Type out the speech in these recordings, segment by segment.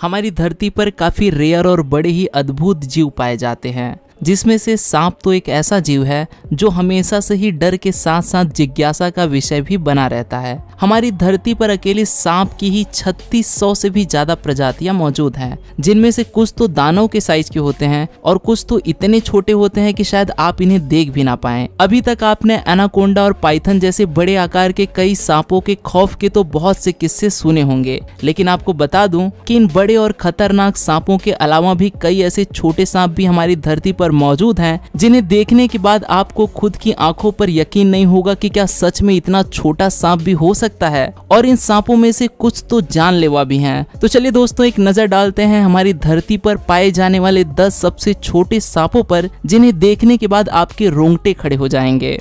हमारी धरती पर काफी रेयर और बड़े ही अद्भुत जीव पाए जाते हैं, जिसमें से सांप तो एक ऐसा जीव है जो हमेशा से ही डर के साथ साथ जिज्ञासा का विषय भी बना रहता है। हमारी धरती पर अकेले सांप की ही 3600 से भी ज्यादा प्रजातियां मौजूद हैं, जिनमें से कुछ तो दानव के साइज के होते हैं और कुछ तो इतने छोटे होते हैं कि शायद आप इन्हें देख भी ना पाएं। अभी तक आपने एनाकोंडा और पाइथन जैसे बड़े आकार के कई सांपों के खौफ के तो बहुत से किस्से सुने होंगे, लेकिन आपको बता दूं कि इन बड़े और खतरनाक सांपों के अलावा भी कई ऐसे छोटे सांप भी हमारी धरती पर मौजूद हैं, जिन्हें देखने के बाद आपको खुद की आंखों पर यकीन नहीं होगा कि क्या सच में इतना छोटा सांप भी हो सकता है। और इन सांपों में से कुछ तो जानलेवा भी हैं। तो चलिए दोस्तों, एक नजर डालते हैं हमारी धरती पर पाए जाने वाले 10 सबसे छोटे सांपों पर, जिन्हें देखने के बाद आपके रोंगटे खड़े हो जाएंगे।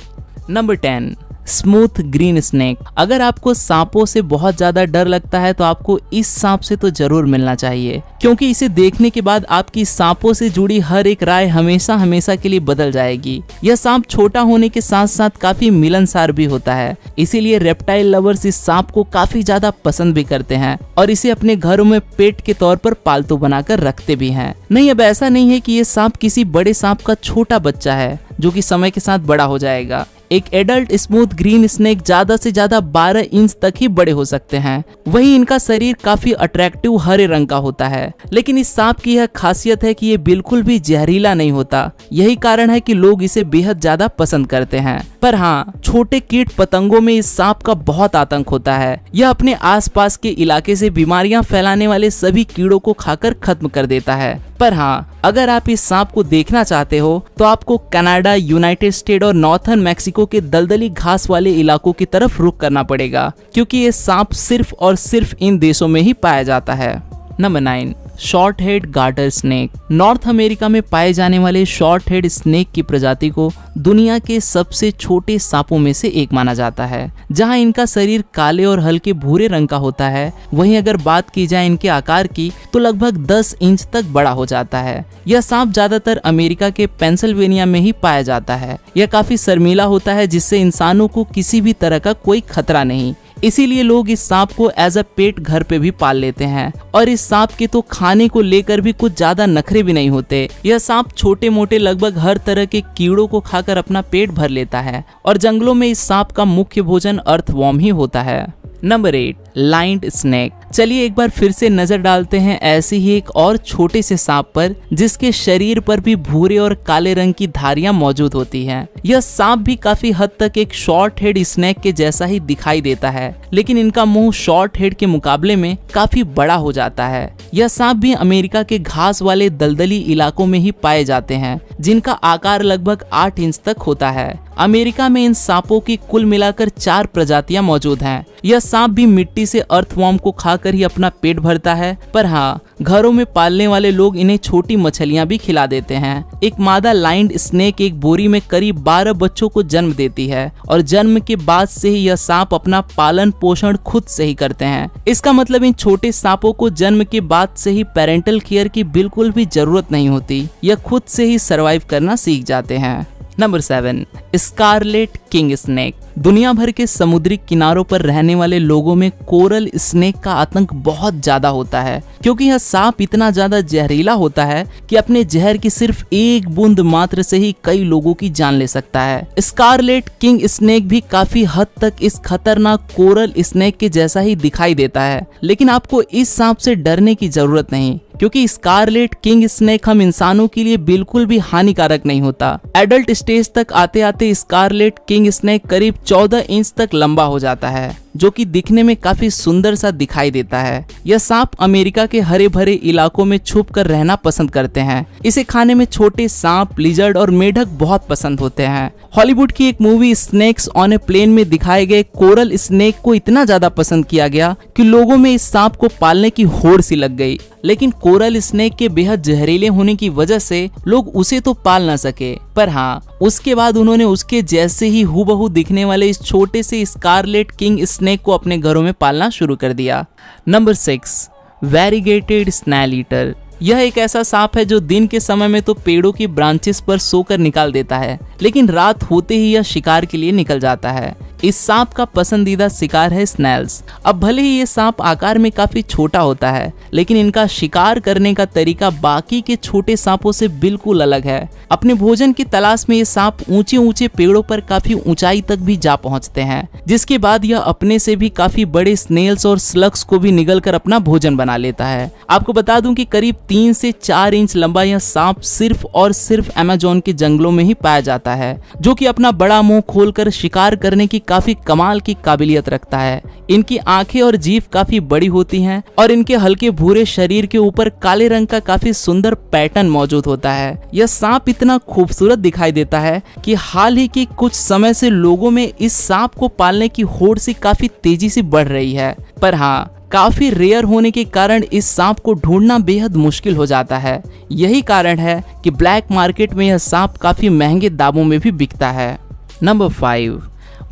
Number 10, smooth green snake. अगर आपको सांपों से बहुत ज्यादा डर लगता है तो आपको इस सांप से तो जरूर मिलना चाहिए, क्योंकि इसे देखने के बाद आपकी सांपों से जुड़ी हर एक राय हमेशा हमेशा के लिए बदल जाएगी। यह सांप छोटा होने के साथ साथ काफी मिलनसार भी होता है, इसीलिए रेप्टाइल लवर्स इस सांप को काफी ज्यादा पसंद भी करते हैं और इसे अपने घरों में पेट के तौर पर पालतू बनाकर रखते भी हैं। नहीं, अब ऐसा नहीं है कि ये सांप किसी बड़े सांप का छोटा बच्चा है जो कि समय के साथ बड़ा हो जाएगा। एक एडल्ट स्मूथ ग्रीन स्नेक ज्यादा से ज्यादा 12 इंच तक ही बड़े हो सकते हैं। वहीं इनका शरीर काफी अट्रैक्टिव हरे रंग का होता है, लेकिन इस सांप की यह खासियत है कि ये बिल्कुल भी जहरीला नहीं होता। यही कारण है कि लोग इसे बेहद ज्यादा पसंद करते हैं। पर हाँ, छोटे कीट पतंगों में इस सांप का बहुत आतंक होता है। यह अपने आसपास के इलाके से बीमारियां फैलाने वाले सभी कीड़ों को खाकर खत्म कर देता है। पर हाँ, अगर आप इस सांप को देखना चाहते हो तो आपको कनाडा, यूनाइटेड स्टेट और नॉर्थर्न मैक्सिको के दलदली घास वाले इलाकों की तरफ रुख करना पड़ेगा, क्योंकि ये सांप सिर्फ और सिर्फ इन देशों में ही पाया जाता है। Number 9, short head garter snake. North America में पाए जाने वाले शॉर्ट हेड स्नेक की प्रजाति को दुनिया के सबसे छोटे सांपों में से एक माना जाता है। जहां इनका शरीर काले और हल्के भूरे रंग का होता है, वहीं अगर बात की जाए इनके आकार की तो लगभग 10 इंच तक बड़ा हो जाता है। यह सांप ज्यादातर अमेरिका के पेंसिल्वेनिया में ही पाया जाता है। यह काफी शर्मीला होता है, जिससे इंसानों को किसी भी तरह का कोई खतरा नहीं। इसीलिए लोग इस सांप को एज अ पेट घर पे भी पाल लेते हैं। और इस सांप के तो खाने को लेकर भी कुछ ज्यादा नखरे भी नहीं होते। यह सांप छोटे मोटे लगभग हर तरह के कीड़ों को खाकर अपना पेट भर लेता है और जंगलों में इस सांप का मुख्य भोजन अर्थवॉर्म ही होता है। Number 8, lined snake. चलिए एक बार फिर से नजर डालते हैं ऐसे ही एक और छोटे से सांप पर, जिसके शरीर पर भी भूरे और काले रंग की धारियां मौजूद होती हैं। यह सांप भी काफी हद तक एक शॉर्ट हेड स्नेक के जैसा ही दिखाई देता है, लेकिन इनका मुंह शॉर्ट हेड के मुकाबले में काफी बड़ा हो जाता है। यह सांप भी अमेरिका के घास वाले दलदली इलाकों में ही पाए जाते हैं, जिनका आकार लगभग 8 इंच तक होता है। अमेरिका में इन सांपों की कुल मिलाकर 4 प्रजातियां मौजूद हैं। यह सांप भी मिट्टी से अर्थवॉर्म को खाकर ही अपना पेट भरता है। पर हाँ, घरों में पालने वाले लोग इन्हें छोटी मछलियां भी खिला देते हैं। एक मादा लाइन्ड स्नेक एक बोरी में करीब 12 बच्चों को जन्म देती है और जन्म के बाद से ही यह सांप अपना पालन पोषण खुद से ही करते हैं। इसका मतलब इन छोटे सांपों को जन्म के बाद से ही पेरेंटल केयर की बिल्कुल भी जरूरत नहीं होती। यह खुद से ही सरवाइव करना सीख जाते हैं। Number 7, scarlet king snake. दुनिया भर के समुद्री किनारों पर रहने वाले लोगों में कोरल स्नेक का आतंक बहुत ज्यादा होता है, क्योंकि यह सांप इतना ज्यादा जहरीला होता है कि अपने जहर की सिर्फ एक बूंद मात्र से ही कई लोगों की जान ले सकता है। स्कारलेट किंग स्नेक भी काफी हद तक इस खतरनाक कोरल स्नेक के जैसा ही दिखाई देता है, लेकिन आपको इस सांप से डरने की जरूरत नहीं, क्योंकि स्कारलेट किंग स्नेक हम इंसानों के लिए बिल्कुल भी हानिकारक नहीं होता। एडल्ट स्टेज तक आते आते स्कारलेट किंग स्नेक करीब 14 इंच तक लंबा हो जाता है, जो कि दिखने में काफी सुंदर सा दिखाई देता है। यह सांप अमेरिका के हरे भरे इलाकों में छुप कर रहना पसंद करते हैं। इसे खाने में छोटे सांप, लिजर्ड और मेढक बहुत पसंद होते हैं। हॉलीवुड की एक movie snakes on a plane में दिखाए गए कोरल स्नेक को इतना ज्यादा पसंद किया गया कि लोगों में इस सांप को पालने की होड़ सी लग गई। लेकिन कोरल स्नेक के बेहद जहरीले होने की वजह से लोग उसे तो पाल न सके। पर हाँ, उसके बाद उन्होंने उसके जैसे ही हूबहू दिखने वाले इस छोटे से स्कारलेट किंग स्नेक को अपने घरों में पालना शुरू कर दिया। Number 6, variegated snail eater. यह एक ऐसा सांप है जो दिन के समय में तो पेड़ों की ब्रांचेस पर सोकर निकाल देता है, लेकिन रात होते ही यह शिकार के लिए निकल जाता है। इस सांप का पसंदीदा शिकार है स्नेल्स। अब भले ही ये सांप आकार में काफी छोटा होता है, लेकिन इनका शिकार करने का तरीका बाकी के छोटे सांपों से बिल्कुल अलग है। अपने भोजन की तलाश में ये सांप ऊंचे ऊंचे पेड़ों पर काफी ऊंचाई तक भी जा पहुंचते हैं, जिसके बाद यह अपने से भी काफी बड़े स्नेल्स और स्लग्स को भी निगल कर अपना भोजन बना लेता है। आपको बता दूं कि करीब 3 से 4 इंच लंबा यह सांप सिर्फ और सिर्फ अमेज़न के जंगलों में ही पाया जाता है, जो कि अपना बड़ा मुंह खोलकर शिकार करने की काफी कमाल की काबिलियत रखता है। इनकी आंखें और जीभ काफी बड़ी होती हैं और इनके हल्के भूरे शरीर के ऊपर काले रंग का काफी सुंदर पैटर्न मौजूद होता है। यह सांप इतना खूबसूरत दिखाई देता है कि हाल ही के कुछ समय से लोगों में इस सांप को पालने की होड़ से काफी तेजी से बढ़ रही है। पर हाँ, काफी रेयर होने के कारण इस सांप को ढूंढना बेहद मुश्किल हो जाता है। यही कारण है कि ब्लैक मार्केट में यह सांप काफी महंगे दामों में भी बिकता है। नंबर 5,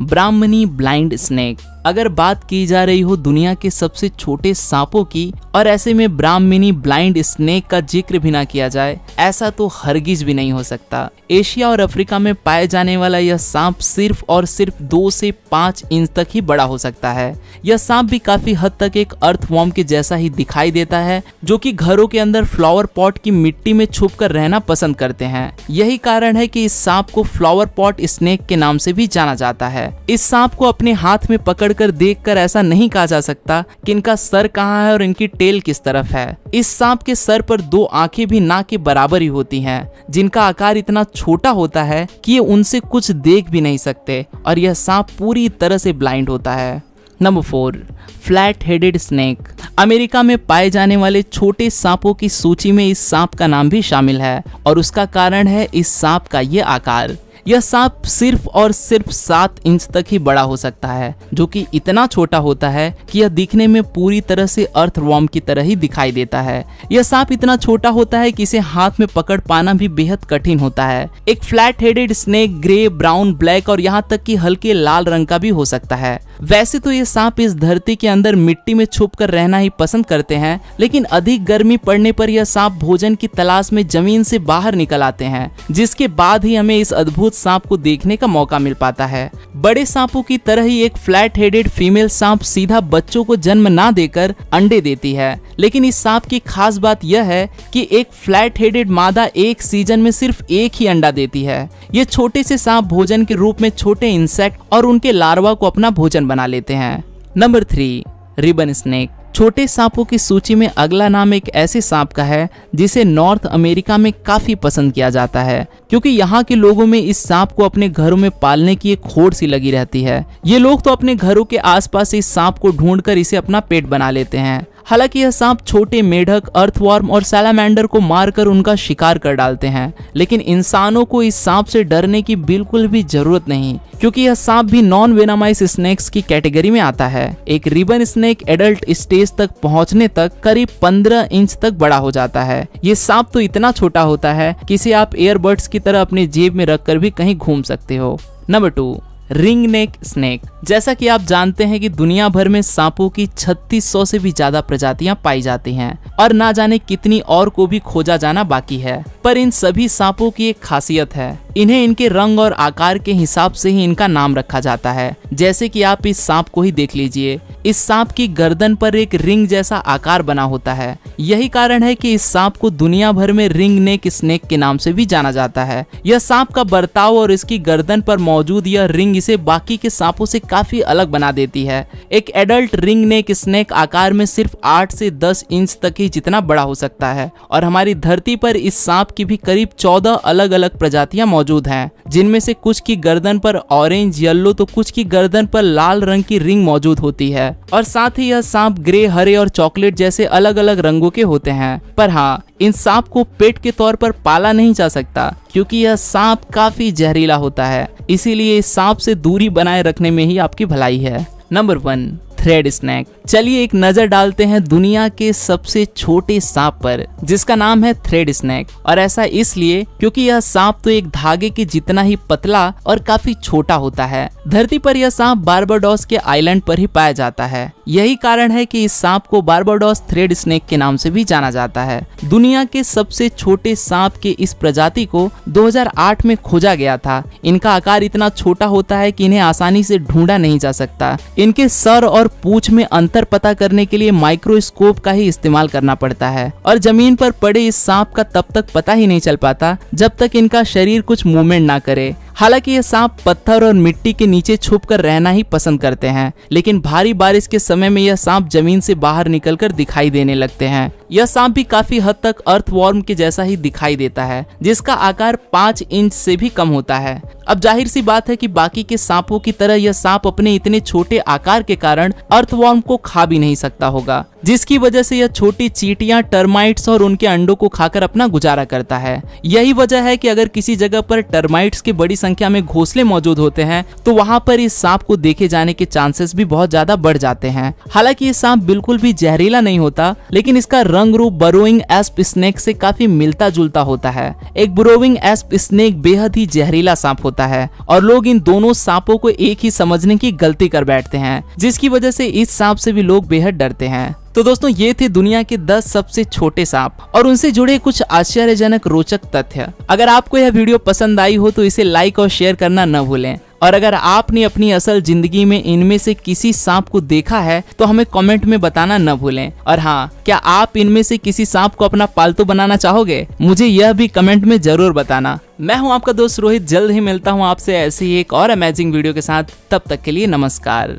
ब्राह्मणी ब्लाइंड स्नेक। अगर बात की जा रही हो दुनिया के सबसे छोटे सांपों की और ऐसे में ब्राह्मणी ब्लाइंड स्नेक का जिक्र भी ना किया जाए, ऐसा तो हरगिज भी नहीं हो सकता। एशिया और अफ्रीका में पाए जाने वाला यह सांप सिर्फ और सिर्फ 2 से 5 इंच तक ही बड़ा हो सकता है। यह सांप भी काफी हद तक एक अर्थवॉर्म के जैसा ही दिखाई देता है, जो कि घरों के अंदर फ्लावर पॉट की मिट्टी में छुप कर रहना पसंद करते हैं। यही कारण है कि इस सांप को फ्लावर पॉट स्नेक के नाम से भी जाना जाता है। इस सांप को अपने हाथ में पकड़कर देखकर ऐसा नहीं कहा जा सकता कि इनका सर कहाँ है और इनकी टेल किस तरफ है। इस सांप के सर पर 2 आंखें भी ना के बराबर ही होती हैं, जिनका आकार इतना छोटा होता है कि ये उनसे कुछ देख भी नहीं सकते और यह सांप पूरी तरह से ब्लाइंड होता है। Number 4, flat headed snake. America में पाए जाने वाले छोटे सांपों की सूची में इस सांप का नाम भी शामिल है और उसका कारण है इस सांप का ये आकार। यह सांप सिर्फ और सिर्फ 7 इंच तक ही बड़ा हो सकता है, जो कि इतना छोटा होता है कि यह दिखने में पूरी तरह से अर्थवॉर्म की तरह ही दिखाई देता है। यह सांप इतना छोटा होता है कि इसे हाथ में पकड़ पाना भी बेहद कठिन होता है। एक flat headed snake grey, brown, black और यहाँ तक कि हल्के लाल रंग का भी हो सकता है। वैसे तो ये सांप इस धरती के अंदर मिट्टी में छुप कर रहना ही पसंद करते हैं, लेकिन अधिक गर्मी पड़ने पर यह सांप भोजन की तलाश में जमीन से बाहर निकल आते हैं, जिसके बाद ही हमें इस अद्भुत सांप को देखने का मौका मिल पाता है। बड़े सांपों की तरह ही एक फ्लैट हेडेड फीमेल सांप सीधा बच्चों को जन्म ना देकर अंडे देती है, लेकिन इस सांप की खास बात यह है कि एक फ्लैट हेडेड मादा एक सीजन में सिर्फ एक ही अंडा देती है। ये छोटे से सांप भोजन के रूप में छोटे इंसेक्ट और उनके लार्वा को अपना भोजन बना लेते हैं। Number 3, ribbon snake. छोटे सांपों की सूची में अगला नाम एक ऐसे सांप का है जिसे नॉर्थ अमेरिका में काफी पसंद किया जाता है, क्योंकि यहाँ के लोगों में इस सांप को अपने घरों में पालने की एक होड़ सी लगी रहती है। ये लोग तो अपने घरों के आसपास इस सांप को ढूंढकर इसे अपना पेट बना लेते हैं। हालांकि यह सांप छोटे मेढक, अर्थवॉर्म और सैलामेंडर को मारकर उनका शिकार कर डालते हैं, लेकिन इंसानों को इस सांप से डरने की बिल्कुल भी जरूरत नहीं, क्योंकि यह सांप भी नॉन वेनामाइस स्नेक्स की कैटेगरी में आता है। एक रिबन स्नेक एडल्ट स्टेज तक पहुंचने तक करीब 15 इंच तक बड़ा हो जाता है। ये सांप तो इतना छोटा होता है कि इसे आप एयरबड्स की तरह अपने जेब में रखकर भी कहीं घूम सकते हो। Number 2, ring neck snake. जैसा कि आप जानते हैं कि दुनिया भर में सांपों की 3600 से भी ज्यादा प्रजातियां पाई जाती हैं और ना जाने कितनी और को भी खोजा जाना बाकी है। पर इन सभी सांपों की एक खासियत है, इन्हें इनके रंग और आकार के हिसाब से ही इनका नाम रखा जाता है। जैसे कि आप इस सांप को ही देख लीजिए, इस सांप की गर्दन पर एक रिंग जैसा आकार बना होता है। यही कारण है कि इस सांप को दुनिया भर में रिंग नेक स्नेक के नाम से भी जाना जाता है। यह सांप का बर्ताव और इसकी गर्दन पर मौजूद यह रिंग इसे बाकी के सांपों से काफी अलग बना देती है। एक एडल्ट रिंग नेक स्नेक आकार में सिर्फ 8 से 10 इंच तक ही जितना बड़ा हो सकता है और हमारी धरती पर इस सांप की भी करीब 14 अलग अलग प्रजातियां मौजूद हैं, जिनमें से कुछ की गर्दन पर ऑरेंज, येलो तो कुछ की गर्दन पर लाल रंग की रिंग मौजूद होती है और साथ ही यह सांप ग्रे, हरे और चॉकलेट जैसे अलग अलग रंगों के होते हैं। पर हाँ, इन सांप को पेट के तौर पर पाला नहीं जा सकता, क्योंकि यह सांप काफी जहरीला होता है, इसीलिए इस सांप से दूरी बनाए रखने में ही आपकी भलाई है। Number 1, thread snake. चलिए एक नजर डालते हैं दुनिया के सबसे छोटे सांप पर, जिसका नाम है थ्रेड स्नेक। और ऐसा इसलिए क्योंकि यह सांप तो एक धागे के जितना ही पतला और काफी छोटा होता है। धरती पर यह सांप बारबाडोस के आइलैंड पर ही पाया जाता है। यही कारण है कि इस सांप को बारबाडोस थ्रेड स्नेक के नाम से भी जाना जाता है। दुनिया के सबसे छोटे सांप के इस प्रजाति को 2008 में खोजा गया था। इनका आकार इतना छोटा होता है कि इन्हें आसानी से ढूंढा नहीं जा सकता। इनके सर और पूंछ में अंतर पता करने के लिए माइक्रोस्कोप का ही इस्तेमाल करना पड़ता है और जमीन पर पड़े इस सांप का तब तक पता ही नहीं चल पाता जब तक इनका शरीर कुछ मूवमेंट ना करे। हालांकि ये सांप पत्थर और मिट्टी के नीचे छुपकर रहना ही पसंद करते हैं, लेकिन भारी बारिश के समय में यह सांप जमीन से बाहर निकलकर दिखाई देने लगते हैं। यह सांप भी काफी हद तक अर्थवॉर्म के जैसा ही दिखाई देता है, जिसका आकार 5 इंच से भी कम होता है। अब जाहिर सी बात है कि बाकी के सांपों की तरह यह सांप अपने इतने छोटे आकार के कारण अर्थवॉर्म को खा भी नहीं सकता होगा, जिसकी वजह से यह छोटी चींटियां, टर्माइट्स और उनके अंडों को खाकर अपना गुजारा करता है। यही वजह है कि अगर किसी जगह पर टर्माइट्स की बड़ी संख्या में घोंसले मौजूद होते हैं तो वहां पर इस सांप को देखे जाने के चांसेस भी बहुत ज्यादा बढ़ जाते हैं। हालांकि ये सांप बिल्कुल भी जहरीला नहीं होता, लेकिन इसका रंग रूप बरोइंग एस्प स्नेक से काफी मिलता जुलता होता है। एक बरोइंग एस्प स्नेक बेहद ही जहरीला सांप होता है और लोग इन दोनों सांपों को एक ही समझने की गलती कर बैठते हैं, जिसकी वजह से इस सांप से भी लोग बेहद डरते हैं। तो दोस्तों, ये थे दुनिया के 10 सबसे छोटे सांप और उनसे जुड़े कुछ आश्चर्यजनक रोचक तथ्य। अगर आपको यह वीडियो पसंद आई हो तो इसे लाइक और शेयर करना न भूलें। और अगर आपने अपनी असल जिंदगी में इनमें से किसी सांप को देखा है तो हमें कमेंट में बताना न भूलें। और हाँ, क्या आप इनमें से किसी सांप को अपना पालतू बनाना चाहोगे? मुझे यह भी कमेंट में जरूर बताना। मैं हूं आपका दोस्त रोहित, जल्द ही मिलता हूं आपसे ऐसी ही एक और अमेजिंग वीडियो के साथ। तब तक के लिए नमस्कार।